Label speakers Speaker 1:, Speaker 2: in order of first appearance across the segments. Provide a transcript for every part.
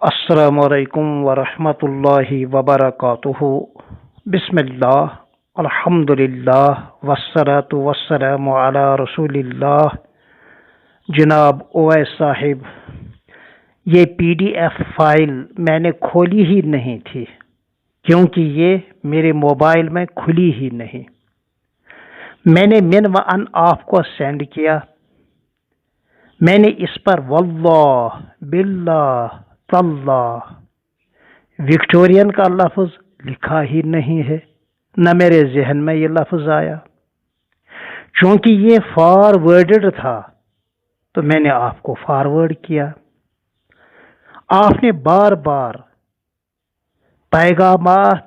Speaker 1: अस्सलामुअलैकुम वरहमतुल्लाहि वबरकातुहु। बिस्मिल्लाह, अल्हम्दुलिल्लाह, वस्सलातु वस्सलामु अला रसूलिल्लाह। जनाब ओवैस साहिब, ये पीडीएफ फाइल मैंने खोली ही नहीं थी क्योंकि ये मेरे मोबाइल में खुली ही नहीं। मैंने मिन व अन आपको सेंड किया। मैंने इस पर वल्लाह बिल्लाह तल्लाह विक्टोरियन का लफ्ज लिखा ही नहीं है, न मेरे जहन में ये लफ्ज आया। चूंकि ये फॉरवर्डेड था तो मैंने आपको फॉरवर्ड किया। आपने बार बार पैगामात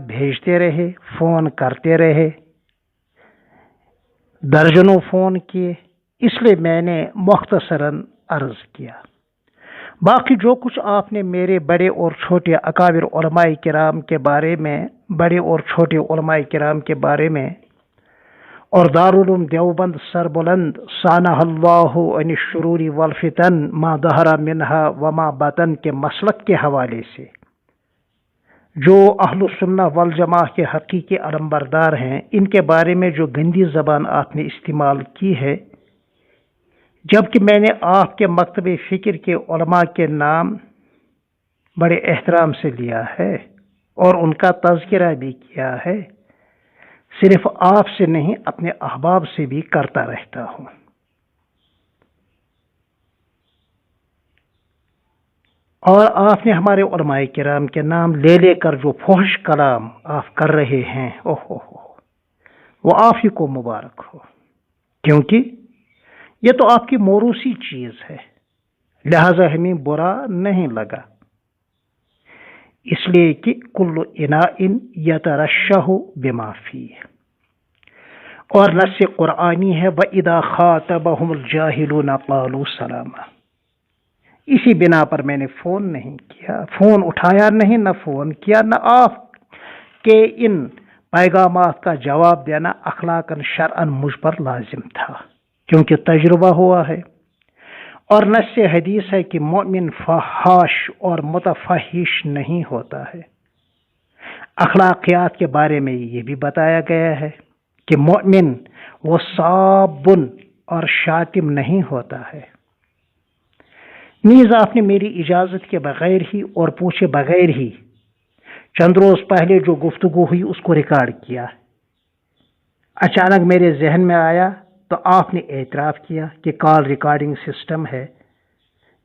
Speaker 1: भेजते रहे, फोन करते रहे, दर्जनों फोन किए, इसलिए मैंने मुख्तसरन अर्ज किया। बाकी जो कुछ आपने मेरे बड़े और छोटे अकाबिर उलमाए किराम के बारे में और दारुल उलूम देवबंद सरबुलंद सानहल्लाहु अनिश्शुरूरि वल फितन मा दहरा मिनहा व मा बतन के मसलक के हवाले से जो अहलुस सुन्नह वल जमाह के हकीकी अलमबरदार हैं, इनके बारे में जो गंदी ज़बान आपने इस्तेमाल की है, जबकि मैंने आपके मकतब फ़िक्र के उलमा के नाम बड़े एहतराम से लिया है और उनका तज़किरा भी किया है, सिर्फ आपसे नहीं अपने अहबाब से भी करता रहता हूँ। और आपने हमारे उलमाए किराम के नाम ले लेकर जो फहश कलाम आप कर रहे हैं, ओहो वो आप ही को मुबारक हो, क्योंकि ये तो आपकी मौरूसी चीज है, लिहाजा हमें बुरा नहीं लगा, इसलिए कि कुल्लु इनाइन यतरश्शहु बिमा फीह, और नस्स कुरानी है व इदा खातबहुमुल जाहिलून क़ालू सलामा। इसी बिना पर मैंने फोन नहीं किया, फोन उठाया नहीं, न फोन किया, न आप के इन पैगामात का जवाब देना अखलाकन शरअन मुझ पर लाजिम था, क्योंकि तजुर्बा हुआ है। और नस्से हदीस है कि मोमिन फहाश और मुतफहिश नहीं होता है। अखलाकियात के बारे में ये भी बताया गया है कि मोमिन वो साबुन और शातिम नहीं होता है। नीज आपने मेरी इजाजत के बगैर ही और पूछे बगैर ही चंद रोज पहले जो गुफ्तगू हुई उसको रिकॉर्ड किया। अचानक मेरे जहन में आया तो आपने एतराफ़ किया कि कॉल रिकॉर्डिंग सिस्टम है,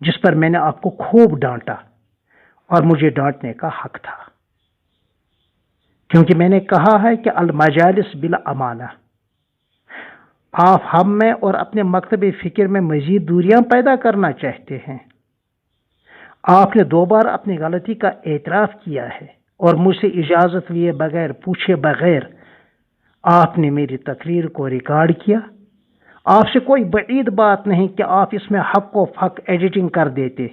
Speaker 1: जिस पर मैंने आपको खूब डांटा और मुझे डांटने का हक था, क्योंकि मैंने कहा है कि अल मजालिस बिल अमाना। आप हम में और अपने मकतब फ़िक्र में मजीद दूरियां पैदा करना चाहते हैं। आपने 2 बार अपनी गलती का एतराफ़ किया है और मुझसे इजाज़त लिए बगैर पूछे बगैर आपने मेरी तकरीर को रिकॉर्ड किया। आपसे कोई बईद बात नहीं कि आप इसमें हक व फक एडिटिंग कर देते,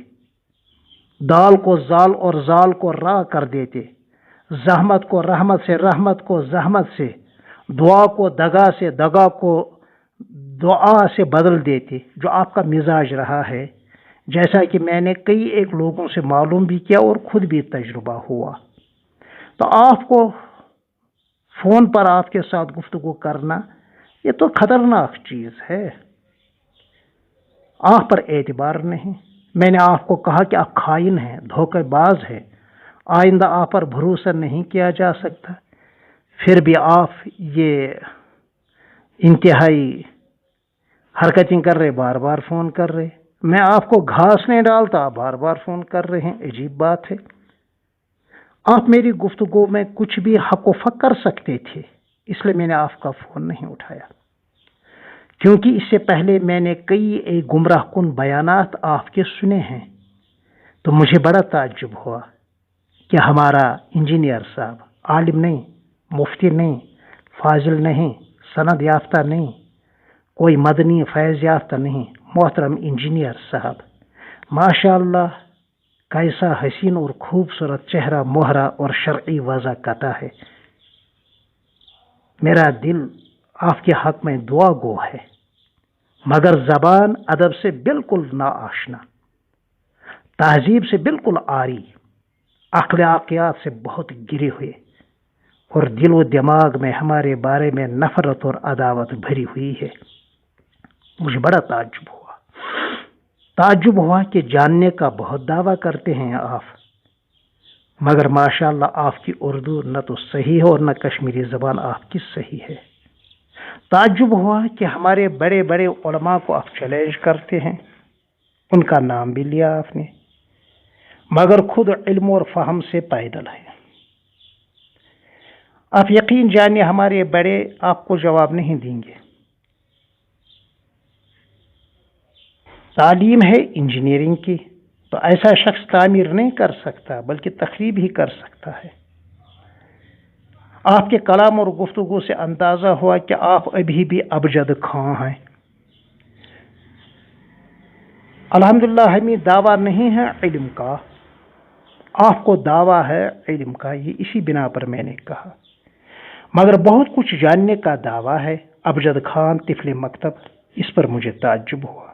Speaker 1: दाल को जाल और जाल को रा कर देते, जहमत को रहमत से, रहमत को जहमत से, दुआ को दगा से, दगा को दुआ से बदल देते, जो आपका मिजाज रहा है, जैसा कि मैंने कई एक लोगों से मालूम भी किया और खुद भी तजुर्बा हुआ। तो आपको फोन पर आपके साथ गुफ्तगू करना ये तो खतरनाक चीज है। आप पर एतबार नहीं। मैंने आपको कहा कि आप खाइन हैं, धोखेबाज हैं, आइंदा आप पर भरोसा नहीं किया जा सकता, फिर भी आप ये इंतहाई हरकतें कर रहे, बार बार फोन कर रहे। मैं आपको घास नहीं डालता, आप बार बार फोन कर रहे हैं, अजीब बात है। आप मेरी गुफ्तगू में कुछ भी हक व फक कर सकते थे, इसलिए मैंने आपका फोन नहीं उठाया, क्योंकि इससे पहले मैंने कई एक गुमराह कुन बयानात आपके सुने हैं। तो मुझे बड़ा ताज्जुब हुआ कि हमारा इंजीनियर साहब आलिम नहीं, मुफ्ती नहीं, फाजिल नहीं, सनद याफ्ता नहीं, कोई मदनी फैज़ याफ्ता नहीं, मोहतरम इंजीनियर साहब, माशाअल्लाह कैसा हसीन और खूबसूरत चेहरा मोहरा और शरई वज़ा कता है। मेरा दिल आपके हक में दुआ गो है। مگر زبان ادب سے بالکل ناآشنا، تہذیب سے بالکل عاری، اخلاقیات سے بہت گرے ہوئے، اور دل و دماغ میں ہمارے بارے میں نفرت اور عداوت بھری ہوئی ہے۔ مجھے بڑا تعجب ہوا کہ جاننے کا بہت دعویٰ کرتے ہیں آپ، مگر ماشاءاللہ آپ کی اردو نہ تو صحیح ہے اور نہ کشمیری زبان آپ کی صحیح ہے۔ تعجب ہوا کہ ہمارے بڑے بڑے علماء کو آپ چیلنج کرتے ہیں، ان کا نام بھی لیا آپ نے، مگر خود علم اور فہم سے پیدل ہے۔ آپ یقین جانیے ہمارے بڑے آپ کو جواب نہیں دیں گے۔ تعلیم ہے انجینئرنگ کی تو ایسا شخص تعمیر نہیں کر سکتا بلکہ تخریب ہی کر سکتا ہے۔ آپ کے کلام اور گفتگو سے اندازہ ہوا کہ آپ ابھی بھی ابجد خاں ہیں۔ الحمدللہ ہمیں دعویٰ نہیں ہے علم کا، آپ کو دعویٰ ہے علم کا، یہ اسی بنا پر میں نے کہا، مگر بہت کچھ جاننے کا دعویٰ ہے۔ ابجد خان طفل مکتب، اس پر مجھے تعجب ہوا۔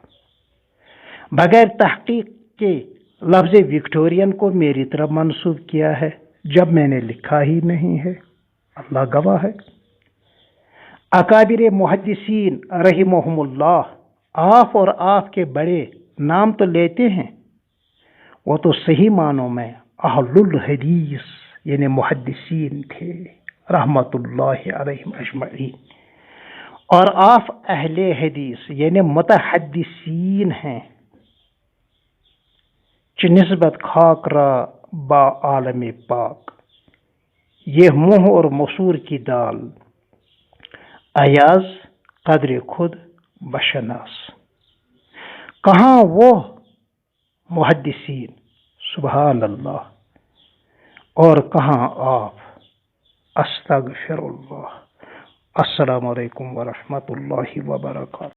Speaker 1: بغیر تحقیق کے لفظ وکٹورین کو میری طرف منسوب کیا ہے جب میں نے لکھا ہی نہیں ہے، اللہ گواہ ہے۔ اکابر محدثین رحمہم اللہ، آپ اور آپ کے بڑے نام تو لیتے ہیں، وہ تو صحیح معنوں میں اہل الحدیث یعنی محدثین تھے رحمت اللہ علیہم اجمعین، اور آپ اہل حدیث یعنی متحدثین ہیں، چہ نسبت خاک را با عالم پاک، یہ منہ اور مسور کی دال، ایاز قدر خود بشناس۔ کہاں وہ محدثین، سبحان اللہ، اور کہاں آپ، استغفر اللہ۔ السلام علیکم ورحمۃ اللہ وبرکاتہ۔